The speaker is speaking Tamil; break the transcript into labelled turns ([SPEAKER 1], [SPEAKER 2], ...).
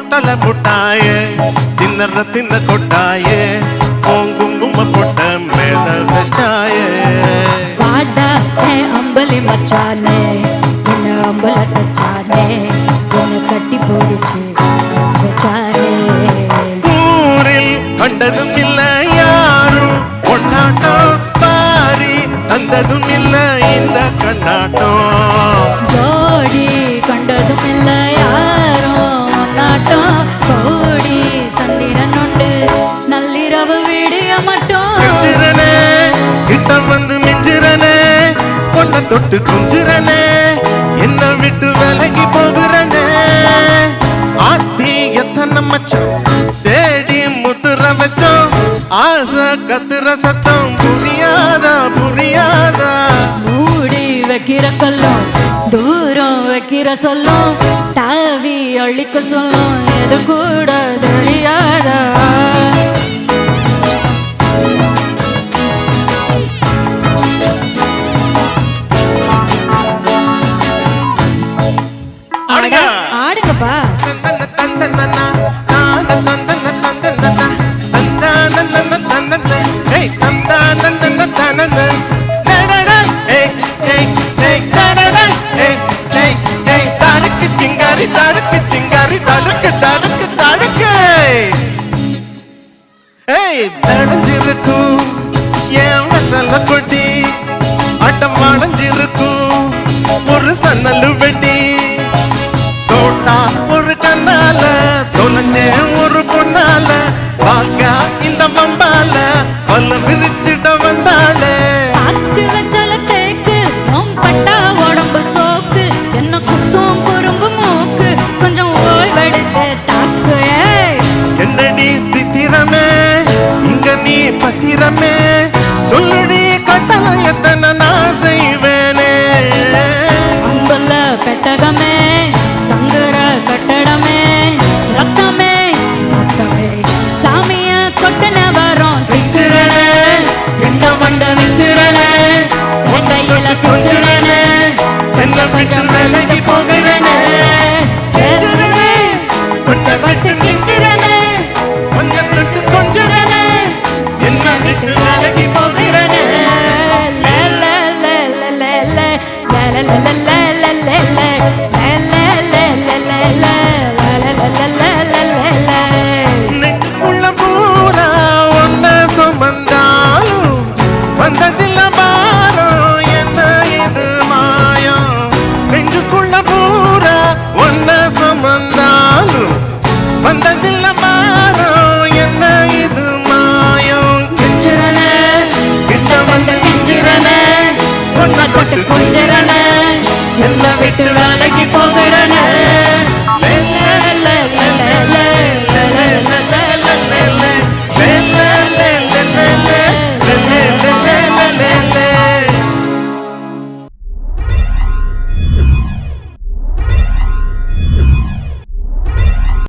[SPEAKER 1] பொட்டல புட்டாய தின்னற தின்ன கொட்டாய குங்கும பொட்ட மேல வச்சாய
[SPEAKER 2] வாடா அம்பலி மச்சானே என்ன அம்பல தச்சானே உன்னை கட்டி போடுச்சு வச்சானே
[SPEAKER 1] ஊரில் கண்டதும் இல்ல யாரும் கொண்டாட்டம் பாரி தந்ததும் இல்ல இந்த கண்ணாட்டம்
[SPEAKER 2] ஜோடி கண்டதும் இல்ல கோடி சந்திரன் உண்டு நள்ளிரவு விடிய மட்டும்
[SPEAKER 1] கிட்ட வந்து மிஞ்சிரனே பொண்ண தொட்டு குஞ்சிரனே என்ன விட்டு விலகி போகிறனே ஆத்தி எத்தனை மச்சம் தேடி முத்துற வச்சோம் ஆசை கத்துற சத்தம் புரியாதா புரியாதா
[SPEAKER 2] மூடி வைக்கிற கல்லும் தூரம் வைக்கிற சொல்லும் தாவி அழிக்க சொல்லும் எது கூட தெரியாதா ஆடுங்கப்பா
[SPEAKER 1] சடுக்கு சிங்காரி சடுக்கு சடுக்கு சடுக்கு தடஞ்சிருக்கும் என் வந்தல கொட்டி அட்டம் வளைஞ்சிருக்கும் ஒரு சன்னலு வெட்டி தோட்டா ஒரு கண்ணால தொலைஞ்ச ஒரு பொண்ணால வாக்கா இந்த மம்பால பல்ல விரிச்சிட வந்தாளே பத்திரமே சொல்லுடி கட்டளை எத்தனை நான் செய்வேனே
[SPEAKER 2] அம்புல பெட்டகமே தங்குற கட்டடமே ரத்தமே மொத்தமே சாமிய கொட்டன வரோம்
[SPEAKER 1] விக்கிறனே என்ன வண்ட விக்கிறனே
[SPEAKER 2] கையில சுத்துறனே
[SPEAKER 1] கொஞ்சம் கொஞ்சம் விலகி போகிறனே கொஞ்சம் விட்டு கிஞ்சிறனே கொஞ்சம் தொட்டு கொஞ்சிறனே என்ன விட்டு விலகி போகிறனே நெக்குள்ள பூரா ஒன்ன சுமந்தாலும் வந்ததில்ல பாரம் என்ன இது மாயம் நெஞ்சுக்குள்ள பூரா ஒன்ன சுமந்தாலும் வந்ததில்ல பாரம் என்ன இது மாயம் கிஞ்சிறனே கிட்ட வந்து கிஞ்சிறனே ஒன்ன தொட்டு கொஞ்சிறனே என்ன விட்டு வேலைக்கு போகிறனே